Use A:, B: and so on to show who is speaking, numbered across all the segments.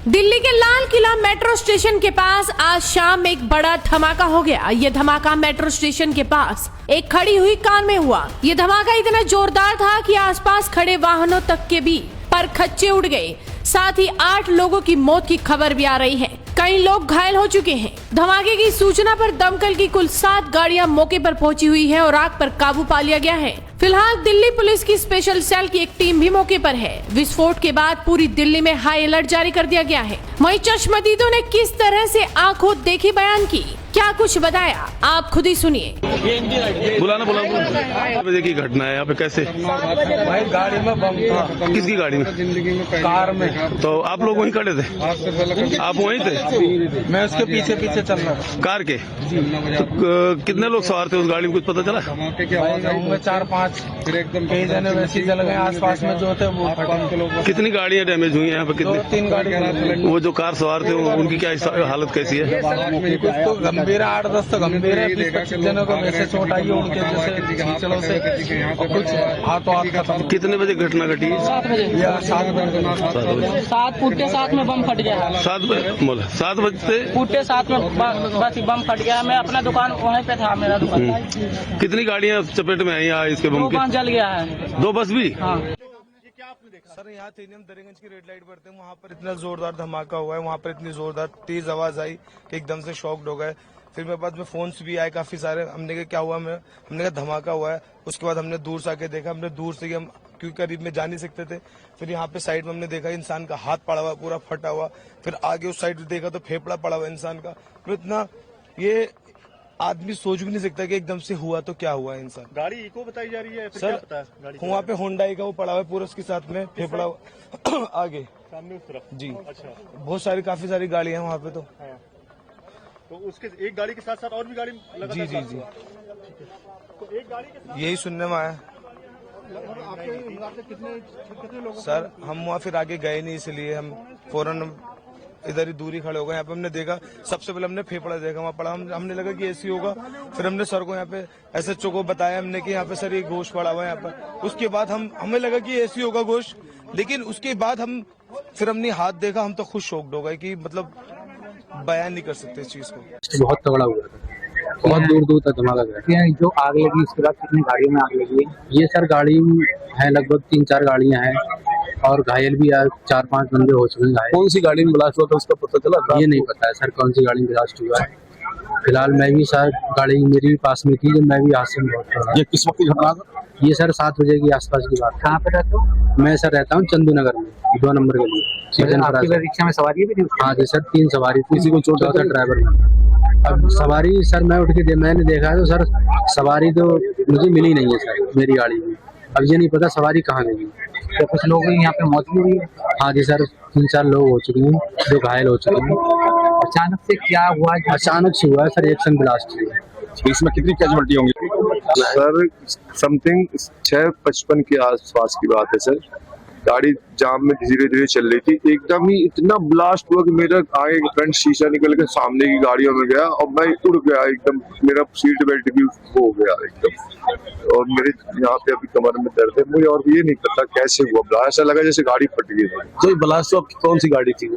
A: दिल्ली के Lal Qila metro station के पास आज शाम एक बड़ा धमाका हो गया। ये धमाका मेट्रो स्टेशन के पास एक खड़ी हुई कार में हुआ। ये धमाका इतना जोरदार था कि आसपास खड़े वाहनों तक के भी पर खच्चे उड़ गए। साथ ही 8 लोगों की मौत की खबर भी आ रही है। कई लोग घायल हो चुके हैं। धमाके की सूचना पर दमकल की कुल 7 गाड़ियां मौके पर पहुंची हुई है और आग पर काबू पा लिया गया है। फिलहाल दिल्ली पुलिस की स्पेशल सेल की एक टीम भी मौके पर है। विस्फोट के बाद पूरी दिल्ली में हाई अलर्ट जारी कर दिया गया है। वहीं चश्मदीदों ने किस तरह से आंखों देखी बयान की, क्या कुछ बताया, आप खुद ही सुनिए।
B: बुलाना बजे की घटना है यहाँ पे, कैसे?
C: भाई गाड़ी में बम था।
B: किसकी गाड़ी में?
C: कार में।
B: तो आप लोग वहीं खड़े थे? आप वहीं थे?
C: मैं उसके पीछे पीछे चल रहा था।
B: कार के? तो कितने लोग सवार थे उस गाड़ी में, कुछ पता चला?
C: भाई 4-5 कई जने वैसे जल गए। आसपास में जो थे वो
B: कितनी गाड़ियाँ डैमेज हुई हैं यहाँ पे? कितनी?
C: 2-3 गाड़ी।
B: वो जो कार सवार थे उनकी क्या हालत कैसी है?
C: कुछ तो गंभीर है, 8-10 तो गंभीर है। 20-25 जनों को वैसे चोट आई है उनके जैसे चलो से, कुछ हाथों हाथ खत्म।
B: कितने बजे घटना घटी?
D: 7 बजे।
C: 7 बजे।
D: 7 में बम फट गया है।
B: 7 बजते
D: फुटे 7 में बस बम फट गया। मैं अपना दुकान वहीं पे था, मेरा दुकान।
B: कितनी गाड़ियाँ चपेट में आई यहाँ इसके बम
D: 2
B: के?
D: बस जल गया है।
B: 2 बस भी?
D: हाँ।
C: सर यहाँ थे हम दरियागंज की रेड लाइट पर थे, वहाँ पर इतना जोरदार धमाका हुआ है, वहाँ पर इतनी जोरदार तेज आवाज आई कि एकदम से शॉक्ड हो गए। फिर मेरे पास में फोन्स भी आए काफी सारे। हमने कहा क्या हुआ, हमने कहा धमाका हुआ है। उसके बाद हमने दूर से आके देखा, हमने दूर से हम क्योंकि करीब में जा नहीं सकते थे। फिर यहाँ पे साइड में हमने देखा इंसान का हाथ पड़ा हुआ, पूरा फटा हुआ। फिर आगे उस साइड देखा तो फेफड़ा पड़ा हुआ इंसान का। तो इतना ये आदमी सोच भी नहीं सकता कि एकदम से हुआ तो क्या हुआ इंसान।
E: गाड़ी इको बताई जा रही है फिर
C: सर
E: क्या पता है गाड़ी
C: वहाँ पे होंडाई का वो पड़ा हुआ है पूरा, उसके साथ में फेफड़ा आगे
E: सामने उस तरफ?
C: जी।
E: अच्छा,
C: बहुत सारी काफी सारी गाड़ियां हैं वहाँ पे। तो
E: हाँ। तो उसके एक गाड़ी के साथ साथ और भी गाड़ी लगातार?
C: जी जी जी,
E: तो एक गाड़ी के साथ
C: यही सुनने में आया।
E: आपके हिसाब से कितने लोग?
C: सर हम वहाँ फिर आगे गए नहीं, इसलिए हम फौरन इधर ही दूरी खड़े हो गए। यहाँ पे हमने देखा, सबसे पहले हमने फेफड़ा देखा वहाँ पड़ा। हमने लगा कि ऐसी होगा। फिर हमने सर को यहाँ पे SHO को बताया हमने कि यहाँ पे सर ये गोश्त पड़ा हुआ है यहाँ पर। उसके बाद हमें लगा कि ऐसी होगा गोश्त, लेकिन उसके बाद फिर हमने हाथ देखा, हम तो खुद शॉक्ड हो गए कि मतलब बयान नहीं कर सकते इस चीज को।
F: बहुत तगड़ा हुआ था, बहुत दूर दूर तक धमाका गया। जो आग लगी उसके बाद कितनी गाड़ियों में आग लगी है? ये सर गाड़ी है लगभग 3-4 गाड़ियां हैं और घायल भी 4-5 बंदे हो चुके हैं घायल।
B: कौन सी गाड़ी में ब्लास्ट हुआ था उसका पता चला?
F: ये नहीं पता है सर कौन सी गाड़ी में ब्लास्ट हुआ है। फिलहाल मैं भी सर गाड़ी मेरी भी पास में थी जब मैं भी हादसे में बहुत।
B: ये किस वक्त की घटना था?
F: ये सर 7 बजे के आसपास की बात। कहाँ पे रहते हो? मैं सर रहता हूँ चंदू नगर में, 2 नंबर के लिए। आपकी रिक्शा में सवारी भी थी? हाँ जी सर, 3 सवारी। किसी को चोट था ड्राइवर में। अब सवारी सर मैं उठ के मैंने देखा तो सर सवारी तो मुझे मिली नहीं है सर मेरी गाड़ी में। अब ये नहीं पता सवारी कहाँ गई। तो कुछ लोग यहाँ पे मौत भी हुई है? हाँ जी सर, 3-4 लोग हो चुके हैं जो घायल हो चुके हैं। अचानक से क्या हुआ? अचानक से हुआ है सर, एक्शन ब्लास्ट हुआ।
B: इसमें कितनी कैजुअल्टी होंगी?
G: सर समथिंग 6:55 के आसपास की बात है सर। गाड़ी जाम में धीरे धीरे चल रही थी, एकदम ही इतना ब्लास्ट हुआ कि मेरा आगे फ्रंट शीशा निकल के सामने की गाड़ियों में गया और मैं उड़ गया एकदम। मेरा सीट बेल्ट भी हो गया एकदम और मेरे यहाँ पे अभी कमर में दर्द है। मुझे और ये नहीं पता कैसे हुआ ब्लास्ट, ऐसा लगा जैसे गाड़ी फट गई।
B: तो ब्लास्ट कौन सी गाड़ी थी?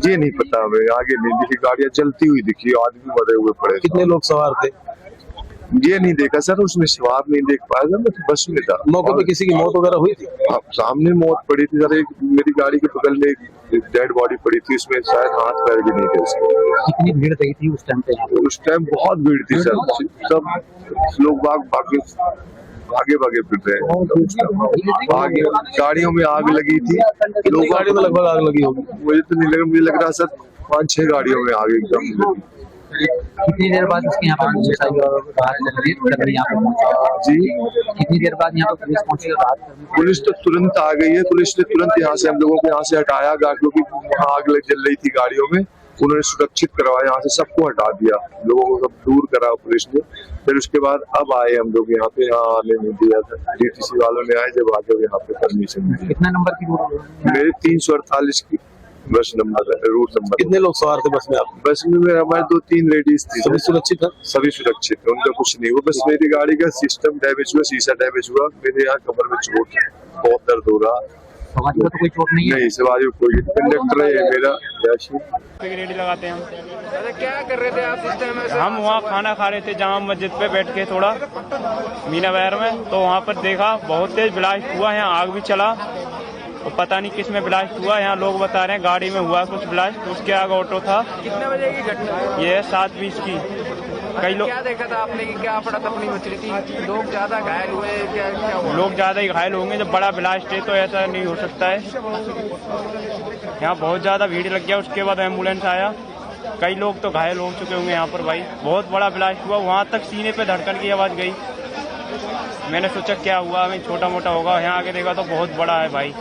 G: ये नहीं पता हमें, आगे नहीं दिखी, गाड़ियां जलती हुई दिखी, आदमी मरे हुए पड़े।
B: कितने लोग सवार थे?
G: ये नहीं देखा सर, उसमें सवार नहीं देख पाया था, मैं बस में था।
B: मौके पे किसी की मौत वगैरह हुई थी?
G: सामने मौत पड़ी थी सर, एक मेरी गाड़ी के बगल में एक डेड बॉडी पड़ी थी, उसमें शायद हाथ पैर भी नहीं थे उसके।
F: कितनी भीड़ रही थी उस टाइम पे?
G: उस टाइम बहुत भीड़ थी सर, सब लोग भागे फिर रहे हैं। आगे गाड़ियों में आग लगी थी।
B: लोग गाड़ी में लगभग आग लगी होगी?
G: मुझे तो नहीं लगा, मुझे लग रहा सर 5-6 गाड़ियों में आग एकदम लगी।
F: कितनी देर बाद इसके यहाँ पर पुलिस आई और बात कर रही है
G: जी?
F: कितनी देर बाद यहाँ पर पुलिस पहुंची और बात कर रही है?
G: पुलिस तो तुरंत आ गई है, पुलिस ने तुरंत यहाँ से हम लोगों को यहाँ से हटाया गाड़ियों की। वहाँ आग जल रही थी गाड़ियों में, उन्होंने सुरक्षित करवाया, यहाँ से सबको हटा दिया, लोगों को सब दूर करा पुलिस ने। फिर उसके बाद अब आए हम लोग यहाँ पे, यहाँ आने नहीं दिया था, DTC वालों ने आए जब आगे यहाँ पे परमिशन दी।
F: कितना नंबर की रूट?
G: मेरे 348 की बस नंबर है, रूट नंबर।
B: कितने लोग सवार थे बस में? आप
G: बस में हमारे 2-3 लेडीज थी।
B: सभी सुरक्षित है?
G: सभी सुरक्षित है, उनका कुछ नहीं हुआ। बस मेरी गाड़ी का सिस्टम डैमेज हुआ, शीशा डैमेज हुआ, मेरे यहाँ कमर में चोट है, बहुत दर्द हो रहा।
F: सवारी को तो कोई चोट नहीं है?
G: नहीं, सवारी को कोई, कंडक्टर है मेरा याशी।
D: रेडी लगाते हैं हम।
C: अच्छा, क्या कर रहे थे आप इस टाइम?
D: हम वहाँ खाना खा रहे थे जामा मस्जिद पे बैठ के थोड़ा मीना बहर में, तो वहाँ पर देखा बहुत तेज ब्लास्ट हुआ, यहाँ आग भी चला और पता नहीं किस में ब्लास्ट हुआ। यहाँ लोग बता रहे हैं गाड़ी में हुआ कुछ ब्लास्ट, उसके आगे ऑटो था।
C: कितने बजे की घटना है?
D: ये 7:20 की। कई लोग
C: क्या देखा था आपने कि क्या पड़ा तपनी मच रही थी? लोग ज्यादा घायल हुए? क्या क्या हुआ?
D: लोग ज्यादा ही घायल होंगे, जब बड़ा ब्लास्ट है तो ऐसा नहीं हो सकता है। यहाँ बहुत ज्यादा भीड़ लग गया, उसके बाद एम्बुलेंस आया, कई लोग तो घायल हो चुके होंगे यहाँ पर। भाई बहुत बड़ा ब्लास्ट हुआ, वहाँ तक सीने पे धड़कन की आवाज गई। मैंने सोचा क्या हुआ, हमें छोटा मोटा होगा, यहाँ आके देखा तो बहुत बड़ा है भाई।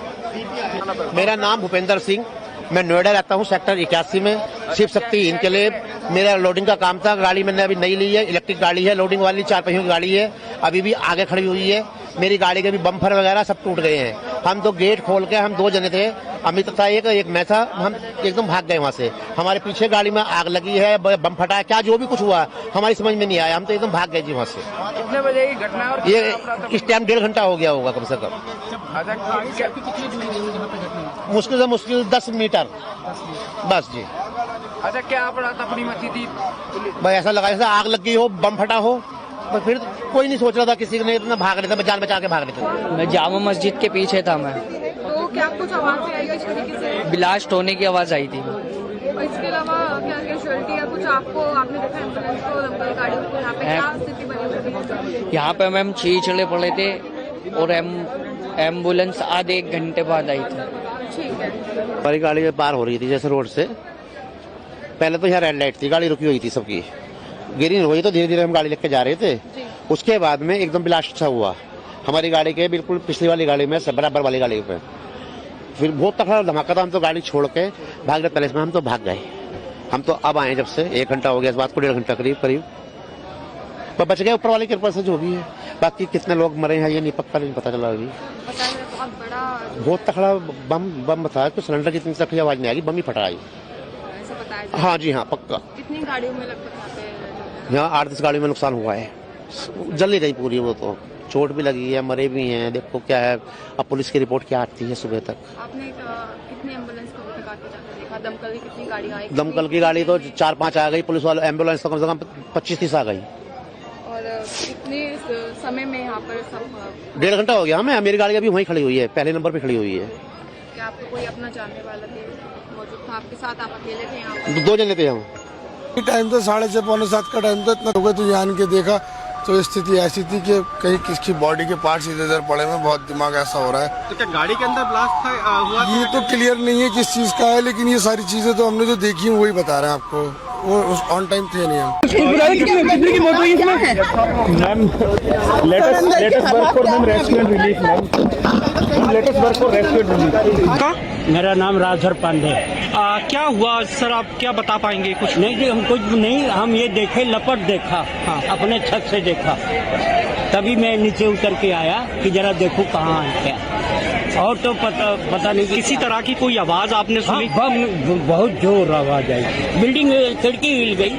H: मेरा नाम भूपेंद्र सिंह, मैं नोएडा रहता हूँ, सेक्टर 81 में। शिव शक्ति इनके लिए मेरा लोडिंग का काम था। गाड़ी मैंने अभी नई ली है, इलेक्ट्रिक गाड़ी है, लोडिंग वाली 4 पहियों की गाड़ी है, अभी भी आगे खड़ी हुई है। मेरी गाड़ी के भी बम्फर वगैरह सब टूट गए हैं। हम तो गेट खोल के, हम 2 जने थे, अमित था एक मैं था, हम एकदम भाग गए वहाँ से। हमारे पीछे गाड़ी में आग लगी है, बम फटा है, क्या जो भी कुछ हुआ हमारी समझ में नहीं आया, हम तो एकदम भाग गए जी वहाँ से।
C: कितने बजे की घटना है? और
H: ये इस टाइम 1.5 घंटा हो गया होगा कम से कम।
C: अच्छा,
H: मुश्किल से मुश्किल 10 मीटर बस जी।
C: अच्छा, क्या पड़ा तपनी मची थी?
H: भाई ऐसा लगा जैसे आग लग गई हो, बम फटा हो, पर फिर कोई नहीं सोच रहा था, किसी ने इतना भाग रहे थे, जान बचा के भाग रहे थे।
I: मैं जामा मस्जिद के पीछे था मैं,
J: तो क्या कुछ आवाज आई इस तरीके से?
I: ब्लास्ट होने की आवाज आई थी।
J: और इसके अलावा क्या कैजुअलिटी या कुछ आपको आपने देखा एम्बुलेंस को, दमकल गाड़ियों को, यहाँ पे क्या स्थिति बनी हुई?
I: यहाँ पे मैम छीछड़े पड़े थे और एम्बुलेंस आधे 1 घंटे बाद आई थी।
J: ठीक है।
H: हमारी गाड़ी पार हो रही थी जैसे रोड से, पहले तो यहाँ रेड लाइट थी, गाड़ी रुकी हुई थी सबकी, ग्रीन हुई तो धीरे धीरे हम गाड़ी लेके जा रहे थे। उसके बाद में एकदम ब्लास्ट सा हुआ हमारी गाड़ी के बिल्कुल पिछली वाली गाड़ी में, बराबर वाली गाड़ी पे। फिर बहुत तगड़ा धमाका था, हम तो गाड़ी छोड़ के भाग रहे, पहले में हम तो भाग गए। हम तो अब आए जब से 1 घंटा हो गया, इस बात को 1.5 घंटा करीब पर बच गए ऊपर वाली कृपा से जो भी है। बाकी कितने लोग मरे हैं ये नहीं पक्का नहीं पता चला अभी। बहुत तगड़ा बम बताया, तो सिलेंडर की इतनी तक आवाज नहीं आएगी, बम ही फटा आई। हाँ जी हाँ पक्का।
J: कितनी गाड़ियों में लगभग
H: यहाँ 8-10 गाड़ियों में नुकसान हुआ है, जल ही गई पूरी, वो तो चोट भी लगी है, मरे भी हैं। देखो क्या है, अब पुलिस की रिपोर्ट क्या आती है सुबह तक।
J: आपने कितनी एम्बुलेंस को आके जाकर देखा? दमकल की कितनी गाड़ी आई?
H: दमकल की गाड़ी तो 4-5 आ गई, पुलिस वाले एम्बुलेंस तो कम से कम 25-30 आ गई।
J: और कितने समय में यहाँ पर सब?
H: 1.5 घंटा हो गया हमें, मेरी गाड़ी अभी वहीं खड़ी हुई है, पहले नंबर पे खड़ी हुई है।
J: क्या आपको कोई अपना जानने वाला थे मौजूद था आपके साथ? आप अकेले थे यहाँ?
H: 2 जने थे हम।
K: टाइम तो 6:30-7 का टाइम था, इतना हो गया तो जान के देखा तो स्थिति ऐसी थी कि कहीं किसकी बॉडी के पार्ट्स इधर उधर पड़े में, बहुत दिमाग ऐसा हो रहा है।
E: तो क्या गाड़ी के अंदर ब्लास्ट हुआ?
K: ये तो क्लियर नहीं है किस चीज का है, लेकिन ये सारी चीजें तो हमने जो देखी है वही बता रहे हैं आपको, वो ऑन टाइम थे नहीं हम।
L: मेरा नाम राजधर पांडे। क्या हुआ सर, आप क्या बता पाएंगे? कुछ नहीं, हम कुछ नहीं, हम ये देखे लपट देखा, अपने छत से देखा, तभी मैं नीचे उतर के आया कि जरा देखूं कहाँ है क्या, और तो पता नहीं किसी तरह की कोई आवाज आपने सुनी? बहुत जोर आवाज आई, बिल्डिंग खिड़की हिल गई,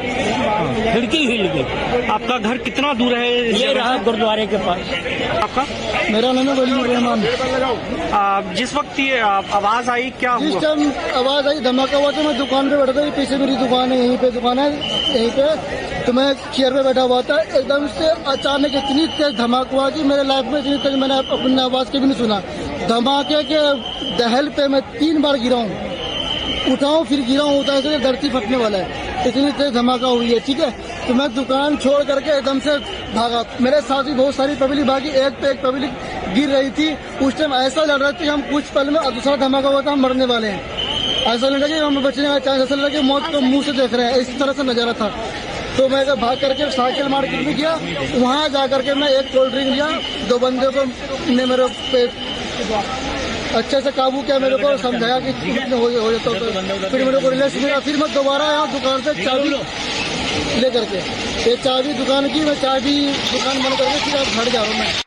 L: खिड़की हिल गई। आपका घर कितना दूर है? ये रहा गुरुद्वारे के पास। आपका?
K: मेरा नाम है वली रहमान।
L: जिस वक्त ये आवाज आई क्या हुआ?
K: जिस टाइम आवाज आई धमाका हुआ तो मैं दुकान पे बैठा था, पीछे मेरी दुकान है, यहीं पे दुकान है, यहीं पे तो मैं चेयर पे बैठा हुआ था। एकदम से अचानक इतनी तेज धमाका हुआ कि मेरे लाइफ में इतनी तेज मैंने अपनी आवाज के भी नहीं सुना। धमाके के दहल पे मैं 3 बार गिरा हूँ, उठाऊं फिर गिरा हूँ, उठा से धरती फटने वाला है, इतनी तेज धमाका हुई है। ठीक है, तो मैं दुकान छोड़ करके एकदम से भागा, मेरे साथ भी बहुत सारी पब्लिक भागी, एक पे एक पब्लिक गिर रही थी। उस टाइम ऐसा लग रहा था कि हम कुछ पल में दूसरा धमाका हुआ था, हम मरने वाले हैं, ऐसा लग रहा कि हम बचने का चांस, ऐसा लगा कि मौत को मुंह से देख रहे हैं, इस तरह से नजारा था। तो मैं भाग करके साइकिल मार्केट में गया, वहाँ जा करके मैं एक कोल्ड ड्रिंक लिया, 2 बंदे को ने मेरे पे अच्छे से काबू किया, मेरे को समझाया कि हो जाता, तो फिर मेरे को रिलैक्स मिला। फिर मैं दोबारा आया दुकान से चाबी ले करके, ये चाबी दुकान की, मैं चाबी दुकान बंद करके फिर आप घर जा रहा हूँ मैं।